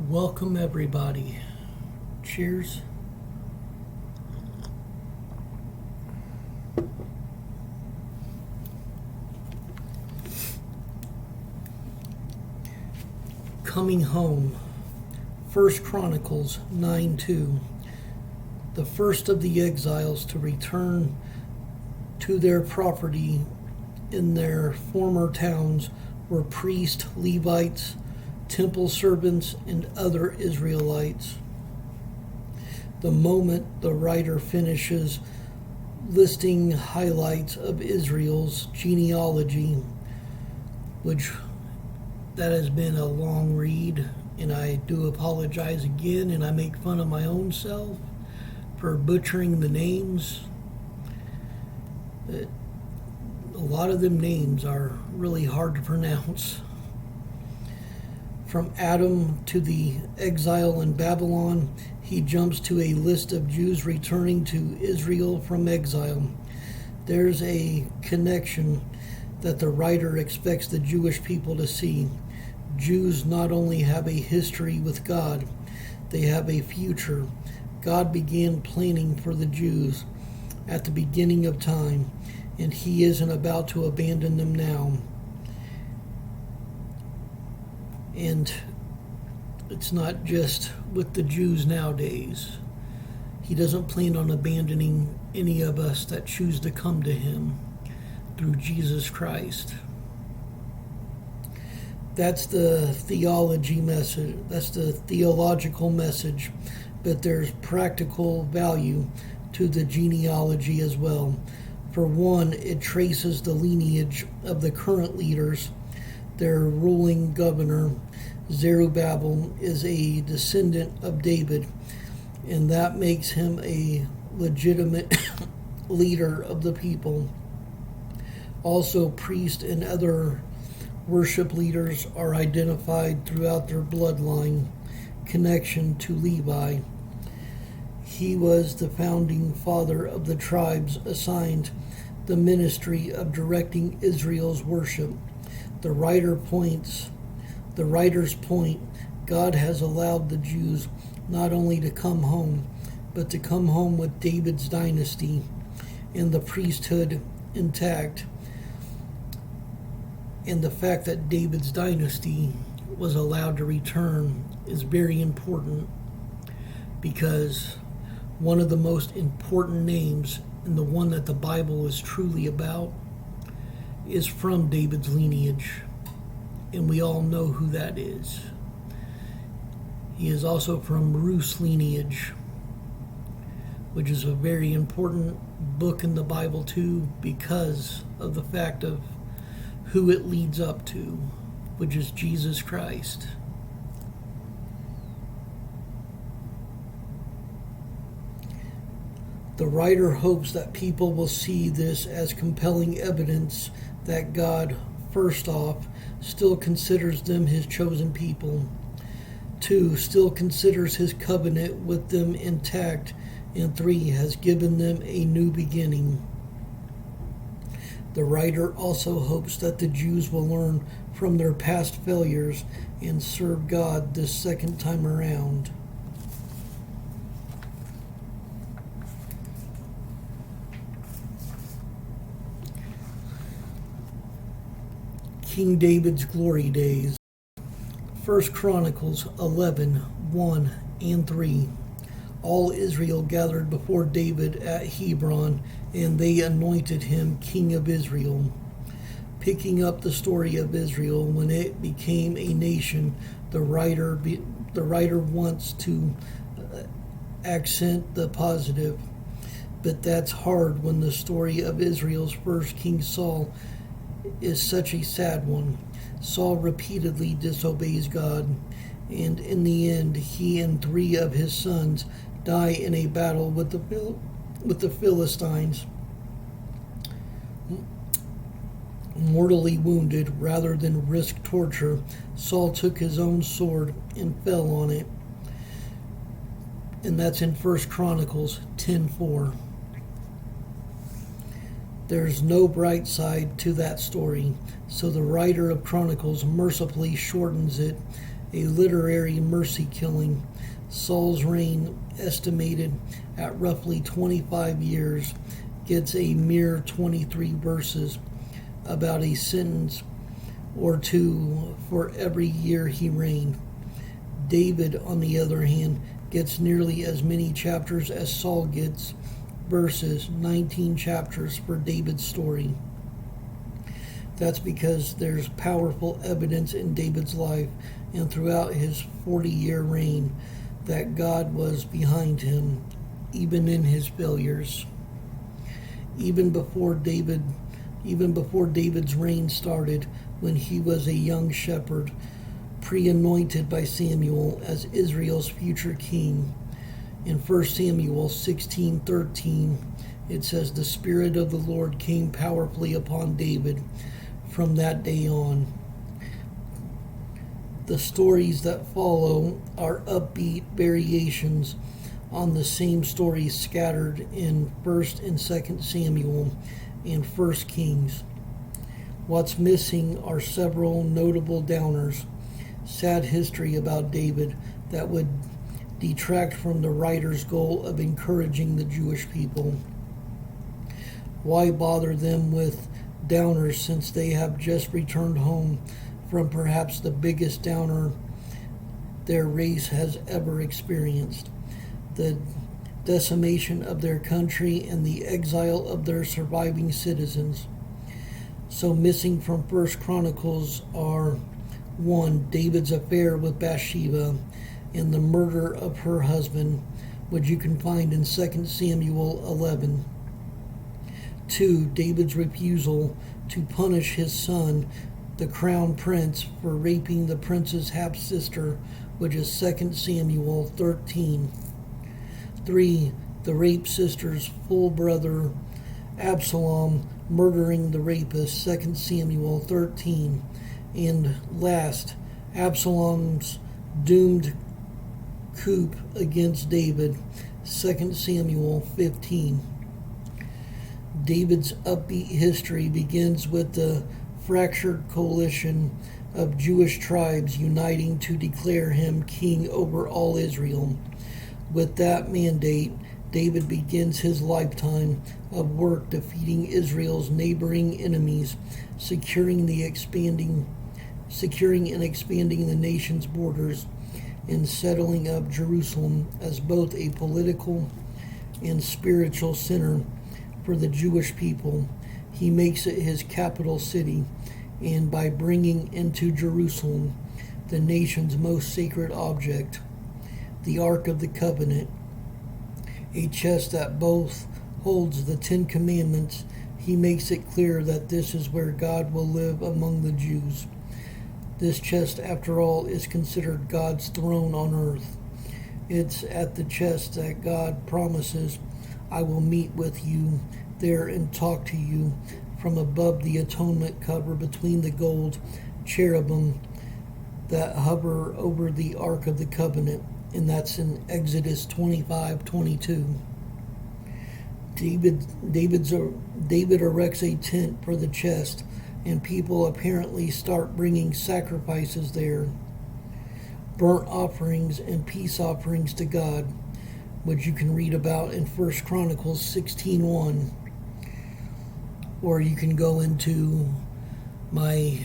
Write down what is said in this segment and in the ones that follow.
Welcome, everybody. Cheers. Coming home. 1 Chronicles 9:2. The first of the exiles to return to their property in their former towns were priests, Levites, temple servants, and other Israelites. The moment the writer finishes listing highlights of Israel's genealogy, which that has been a long read, and I do apologize again, and I make fun of my own self for butchering the names. A lot of them names are really hard to pronounce. From Adam to the exile in Babylon, he jumps to a list of Jews returning to Israel from exile. There's a connection that the writer expects the Jewish people to see. Jews not only have a history with God, they have a future. God began planning for the Jews at the beginning of time, and he isn't about to abandon them now. And it's not just with the Jews nowadays. He doesn't plan on abandoning any of us that choose to come to him through Jesus Christ. That's the theology message. That's the theological message. But there's practical value to the genealogy as well. For one, it traces the lineage of the current leaders. Their ruling governor, Zerubbabel, is a descendant of David, and that makes him a legitimate leader of the people. Also, priests and other worship leaders are identified throughout their bloodline connection to Levi. He was the founding father of the tribes assigned the ministry of directing Israel's worship. The writer's point, God has allowed the Jews not only to come home, but to come home with David's dynasty and the priesthood intact. And the fact that David's dynasty was allowed to return is very important, because one of the most important names, and the one that the Bible is truly about, is from David's lineage, and we all know who that is. He is also from Ruth's lineage, which is a very important book in the Bible too, because of the fact of who it leads up to, which is Jesus Christ. The writer hopes that people will see this as compelling evidence that God, first off, still considers them his chosen people. 2, still considers his covenant with them intact. And 3, has given them a new beginning. The writer also hopes that the Jews will learn from their past failures and serve God this second time around. King David's glory days. 1 Chronicles 11:1 and 3. All Israel gathered before David at Hebron, and they anointed him king of Israel. Picking up the story of Israel when it became a nation, the writer wants to accent the positive. But that's hard when the story of Israel's first king Saul is such a sad one. Saul repeatedly disobeys God, and in the end, he and 3 of his sons die in a battle with the Philistines. Mortally wounded, rather than risk torture, Saul took his own sword and fell on it. And that's in 1 Chronicles 10:4. There's no bright side to that story, so the writer of Chronicles mercifully shortens it a literary mercy killing. Saul's reign, estimated at roughly 25 years, gets a mere 23 verses, about a sentence or two for every year he reigned. David, on the other hand, gets nearly as many chapters as Saul gets verses, 19 chapters for David's story. That's because there's powerful evidence in David's life and throughout his 40-year reign that God was behind him, even in his failures. Even before David's reign started, when he was a young shepherd, pre-anointed by Samuel as Israel's future king. In 1 Samuel 16:13, it says, "The Spirit of the Lord came powerfully upon David from that day on." The stories that follow are upbeat variations on the same stories scattered in 1st and 2nd Samuel and 1st Kings. What's missing are several notable downers. Sad history about David that would detract from the writer's goal of encouraging the Jewish people. Why bother them with downers since they have just returned home from perhaps the biggest downer their race has ever experienced? The decimation of their country and the exile of their surviving citizens. So missing from 1 Chronicles are 1. David's affair with Bathsheba and the murder of her husband, which you can find in 2 Samuel 11. 2. David's refusal to punish his son, the crown prince, for raping the prince's half-sister, which is 2 Samuel 13. 3. The rape sister's full brother, Absalom, murdering the rapist, 2 Samuel 13. And last, Absalom's doomed coup against David, 2 Samuel 15. David's upbeat history begins with the fractured coalition of Jewish tribes uniting to declare him king over all Israel. With that mandate, David begins his lifetime of work defeating Israel's neighboring enemies, securing and expanding the nation's borders, and settling up Jerusalem as both a political and spiritual center for the Jewish people. He makes it his capital city, and by bringing into Jerusalem the nation's most sacred object, the Ark of the Covenant, a chest that both holds the 10 Commandments, he makes it clear that this is where God will live among the Jews. This chest, after all, is considered God's throne on earth. It's at the chest that God promises, "I will meet with you there and talk to you," from above the atonement cover between the gold cherubim that hover over the Ark of the Covenant, and that's in Exodus 25:22. David erects a tent for the chest, and people apparently start bringing sacrifices there, burnt offerings and peace offerings to God, which you can read about in 1 Chronicles 16:1. Or you can go into my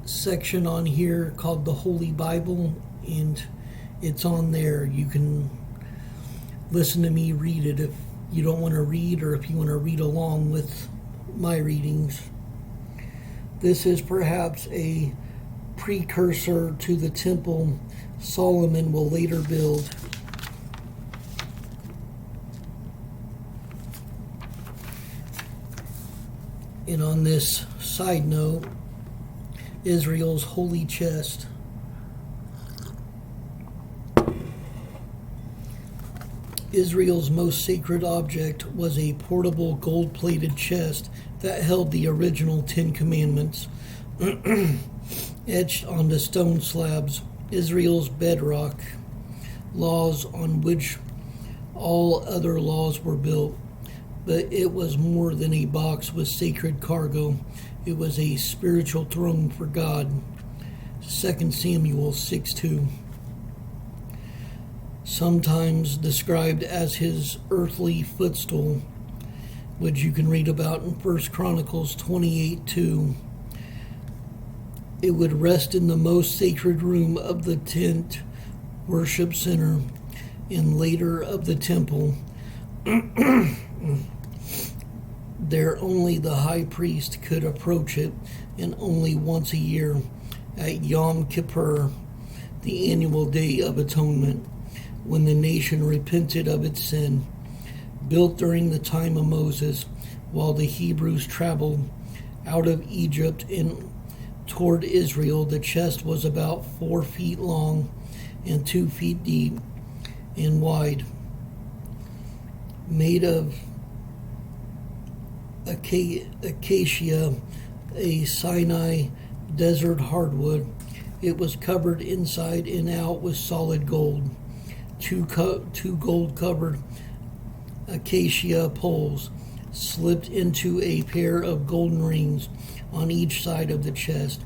section on here called the Holy Bible, and it's on there. You can listen to me read it if you don't want to read, or if you want to read along with my readings. This is perhaps a precursor to the temple Solomon will later build. And on this side note, Israel's holy chest. Israel's most sacred object was a portable gold-plated chest that held the original 10 Commandments, etched onto stone slabs, Israel's bedrock, laws on which all other laws were built. But it was more than a box with sacred cargo. It was a spiritual throne for God. 2 Samuel 6:2. Sometimes described as his earthly footstool, which you can read about in 1 Chronicles 28:2. It would rest in the most sacred room of the tent worship center and later of the temple. There only the high priest could approach it, and only once a year at Yom Kippur, the annual Day of Atonement, when the nation repented of its sin. Built during the time of Moses, while the Hebrews traveled out of Egypt and toward Israel, the chest was about 4 feet long and 2 feet deep and wide, made of acacia, a Sinai desert hardwood. It was covered inside and out with solid gold. Two gold-covered acacia poles slipped into a pair of golden rings on each side of the chest,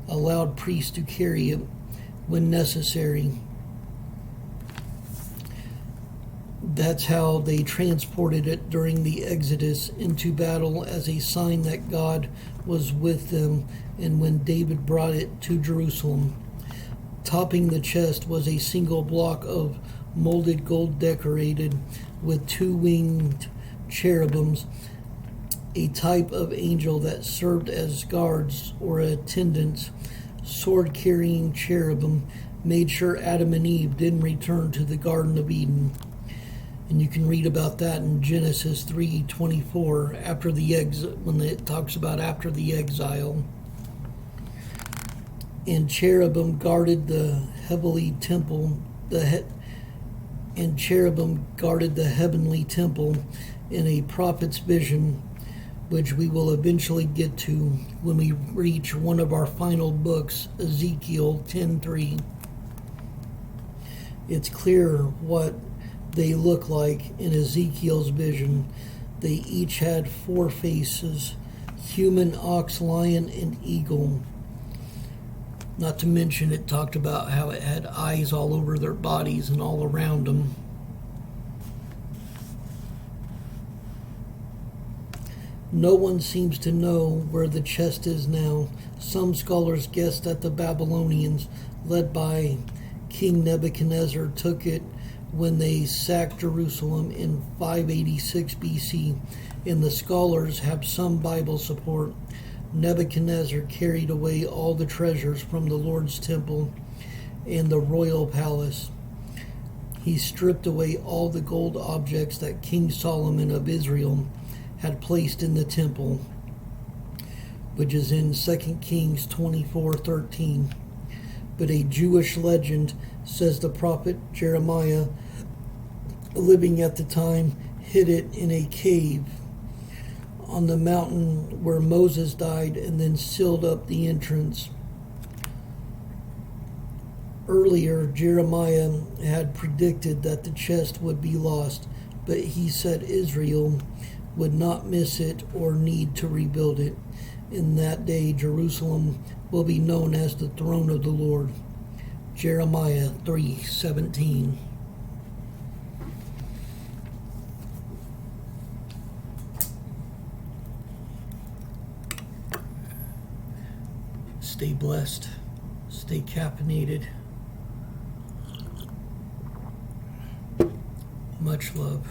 allowed priests to carry it when necessary. That's how they transported it during the Exodus into battle, as a sign that God was with them, and when David brought it to Jerusalem. Topping the chest was a single block of molded gold decorated with 2 winged cherubims, a type of angel that served as guards or attendants. Sword-carrying cherubim made sure Adam and Eve didn't return to the Garden of Eden. And you can read about that in Genesis 3:24, after the when it talks about after the exile. And cherubim guarded the heavenly temple. And cherubim guarded the heavenly temple in a prophet's vision, which we will eventually get to when we reach one of our final books, Ezekiel 10:3. It's clear what they look like in Ezekiel's vision. They each had 4 faces: human, ox, lion, and eagle. Not to mention, it talked about how it had eyes all over their bodies and all around them. No one seems to know where the chest is now. Some scholars guess that the Babylonians, led by King Nebuchadnezzar, took it when they sacked Jerusalem in 586 BC, and the scholars have some Bible support. Nebuchadnezzar carried away all the treasures from the Lord's temple and the royal palace. He stripped away all the gold objects that King Solomon of Israel had placed in the temple, which is in 2 Kings 24:13. But a Jewish legend says the prophet Jeremiah, living at the time, hid it in a cave on the mountain where Moses died, and then sealed up the entrance. Earlier, Jeremiah had predicted that the chest would be lost, but he said Israel would not miss it or need to rebuild it. In that day, Jerusalem will be known as the throne of the Lord. Jeremiah 3:17. Stay blessed. Stay caffeinated. Much love.